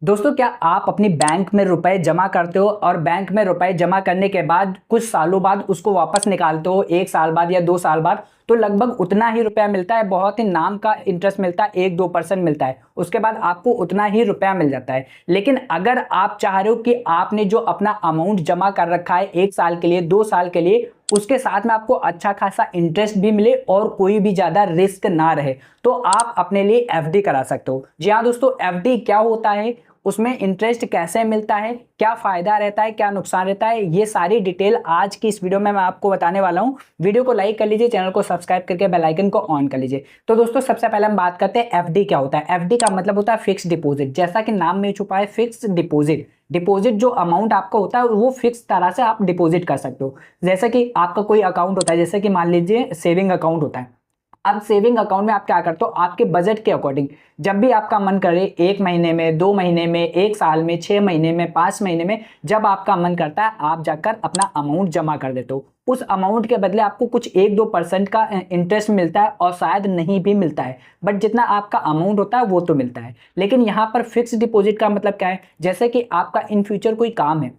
दोस्तों, क्या आप अपनी बैंक में रुपए जमा करते हो और बैंक में रुपए जमा करने के बाद कुछ सालों बाद उसको वापस निकालते हो, 1 साल बाद या 2 साल बाद, तो लगभग उतना ही रुपया मिलता है। बहुत ही नाम का इंटरेस्ट मिलता है, 1-2% मिलता है। उसके बाद आपको उतना ही रुपया मिल जाता है। लेकिन अगर आप चाह रहे हो कि आपने जो अपना अमाउंट जमा कर रखा है 1 साल के लिए, 2 साल के लिए, उसके साथ में आपको अच्छा खासा इंटरेस्ट भी मिले और कोई भी ज्यादा रिस्क ना रहे, तो आप अपने लिए एफडी करा सकते हो। जी हाँ दोस्तों, एफडी क्या होता है, उसमें इंटरेस्ट कैसे मिलता है, क्या फायदा रहता है, क्या नुकसान रहता है, ये सारी डिटेल आज की इस वीडियो में मैं आपको बताने वाला हूं। वीडियो को लाइक कर लीजिए, चैनल को सब्सक्राइब करके बेल आइकन को ऑन कर लीजिए। तो दोस्तों, सबसे पहले हम बात करते हैं एफडी क्या होता है। एफडी का मतलब होता है फिक्स डिपॉजिट। जैसा कि नाम में छुपा है, फिक्स डिपॉजिट। डिपॉजिट जो अमाउंट आपका होता है वो फिक्स तरह से आप डिपॉजिट कर सकते हो। जैसे कि आपका कोई अकाउंट होता है, जैसे कि मान लीजिए सेविंग अकाउंट होता है। अब सेविंग अकाउंट में आप क्या करते हो, आपके बजट के अकॉर्डिंग जब भी आपका मन करे, 1 महीने में, 2 महीने में, 1 साल में, 6 महीने में, 5 महीने में, जब आपका मन करता है आप जाकर अपना अमाउंट जमा कर देते हो। उस अमाउंट के बदले आपको कुछ 1-2% का इंटरेस्ट मिलता है और शायद नहीं भी मिलता है, बट जितना आपका अमाउंट होता है वो तो मिलता है। लेकिन यहाँ पर फिक्स डिपॉजिट का मतलब क्या है, जैसे कि आपका इन फ्यूचर कोई काम है,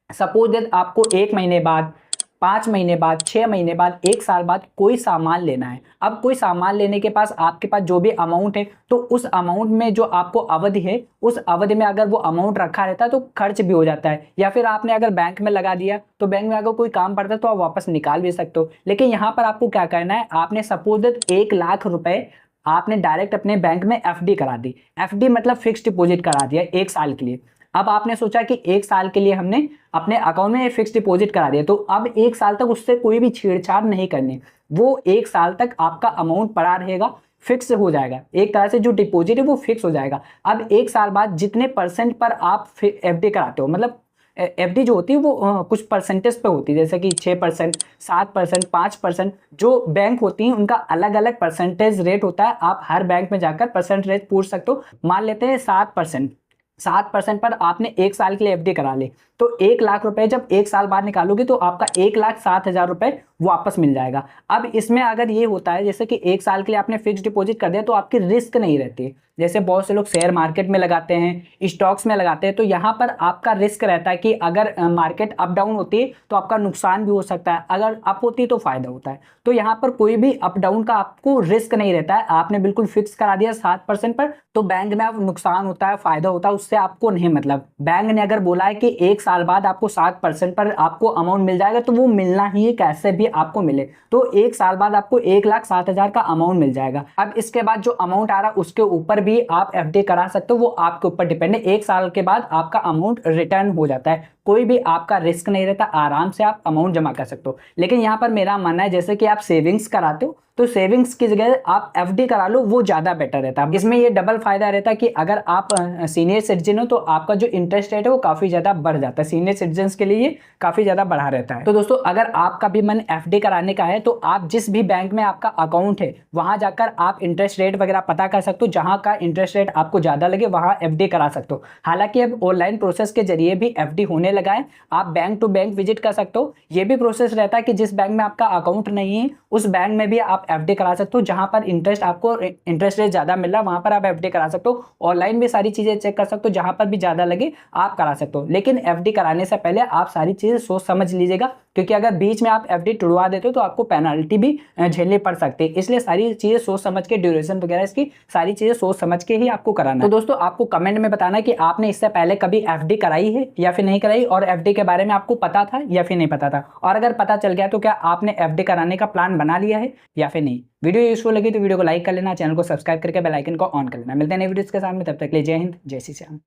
सपोज दैट आपको 1 महीने बाद, 5 महीने बाद, 6 महीने बाद, 1 साल बाद कोई सामान लेना है। अब कोई सामान लेने के पास आपके पास जो भी अमाउंट है, तो उस अमाउंट में जो आपको अवधि है, उस अवधि में अगर वो अमाउंट रखा रहता है तो खर्च भी हो जाता है, या फिर आपने अगर बैंक में लगा दिया तो बैंक में अगर कोई काम पड़ता है तो आप वापस निकाल भी सकते हो। लेकिन यहाँ पर आपको क्या करना है, आपने सपोज दैट 1 लाख रुपए आपने डायरेक्ट अपने बैंक में एफडी करा दी। एफडी मतलब फिक्स डिपॉजिट करा दिया 1 साल के लिए। अब आपने सोचा कि 1 साल के लिए हमने अपने अकाउंट में फिक्स डिपॉजिट करा दिया, तो अब 1 साल तक उससे कोई भी छेड़छाड़ नहीं करनी। वो 1 साल तक आपका अमाउंट पड़ा रहेगा, फिक्स हो जाएगा। एक तरह से जो डिपॉजिट है वो फिक्स हो जाएगा। अब 1 साल बाद जितने परसेंट पर आप एफडी कराते हो, मतलब एफडी जो होती है वो कुछ परसेंटेज पे होती है, जैसे कि 6%, 7%, 5%। जो बैंक होती हैं उनका अलग अलग परसेंटेज रेट होता है। आप हर बैंक में जाकर परसेंटेज पूछ सकते हो। मान लेते हैं 7%। 7% पर आपने 1 साल के लिए एफडी करा ली, तो 1 लाख रुपए जब 1 साल बाद निकालोगे तो आपका 1,07,000 रुपए वापस मिल जाएगा। अब इसमें अगर ये होता है, जैसे कि 1 साल के लिए आपने फिक्स डिपॉजिट कर दिया, तो आपकी रिस्क नहीं रहती। जैसे बहुत से लोग शेयर मार्केट में लगाते हैं, स्टॉक्स में लगाते हैं, तो यहाँ पर आपका रिस्क रहता है कि अगर मार्केट अप डाउन होती है तो आपका नुकसान भी हो सकता है, अगर अप होती है तो फायदा होता है। तो यहाँ पर कोई भी अप डाउन का आपको रिस्क नहीं रहता है। आपने बिल्कुल फिक्स करा दिया 7% पर, तो बैंक में आप नुकसान होता है, फायदा होता है, उससे आपको नहीं मतलब। बैंक ने अगर बोला है कि 1 साल बाद आपको 7% पर आपको अमाउंट मिल जाएगा, तो वो मिलना ही है, कैसे भी आपको मिले। तो 1 साल बाद आपको 1,07,000 का अमाउंट मिल जाएगा। अब इसके बाद जो अमाउंट आ रहा है उसके ऊपर भी आप एफडी करा सकते हो, वो आपके ऊपर डिपेंड है। 1 साल के बाद आपका अमाउंट रिटर्न हो जाता है, कोई भी आपका रिस्क नहीं रहता, आराम से आप अमाउंट जमा कर सकते हो। लेकिन यहाँ पर मेरा मानना है, जैसे कि आप सेविंग्स कराते हो, तो सेविंग्स की जगह आप एफडी करा लो, वो ज्यादा बेटर रहता है। इसमें ये डबल फायदा रहता है कि अगर आप सीनियर सिटीजन हो तो आपका जो इंटरेस्ट रेट है वो काफी ज्यादा बढ़ जाता है। सीनियर सिटीजन के लिए काफी ज्यादा बढ़ा रहता है। तो दोस्तों, अगर आपका भी मन एफडी कराने का है, तो आप जिस भी बैंक में आपका अकाउंट है वहां जाकर आप इंटरेस्ट रेट वगैरह पता कर सकते हो। जहां का इंटरेस्ट रेट आपको ज्यादा लगे वहां एफडी करा सकते हो। हालांकि अब ऑनलाइन प्रोसेस के जरिए भी एफडी होने लगा है, आप बैंक टू बैंक विजिट कर सकते हो। ये भी प्रोसेस रहता है कि जिस बैंक में आपका अकाउंट नहीं है उस बैंक में भी आप एफडी करा सकते हो। जहां पर आपको इंटरेस्ट रेट ज्यादा मिल रहा है वहां पर आप एफडी करा सकते हो। ऑनलाइन भी सारी चीजें चेक कर सकते हो, जहां पर भी ज्यादा लगे आप करा सकते हो। लेकिन एफडी कराने से पहले आप सारी चीजें सोच समझ लीजिएगा, क्योंकि अगर बीच में आप एफडी टुड़वा देते हो तो आपको पेनल्टी भी झेलनी पड़ सकती है। इसलिए सारी चीजें सोच समझ के, ड्यूरेशन वगैरह इसकी सारी चीजें सोच समझ के ही आपको कराना है। तो दोस्तों, आपको कमेंट में बताना कि आपने इससे पहले कभी एफडी कराई है या फिर नहीं कराई, और एफडी के बारे में आपको पता था या फिर नहीं पता था। और अगर पता चल गया तो क्या आपने एफडी कराने का प्लान बना लिया है या फिर नहीं। वीडियो यूजफुल लगी तो वीडियो को लाइक कर लेना, चैनल को सब्सक्राइब करके बेल आइकन को ऑन कर लेना। मिलते हैं नई वीडियोस के साथ में, तब तक के लिए जय हिंद, जय श्री राम।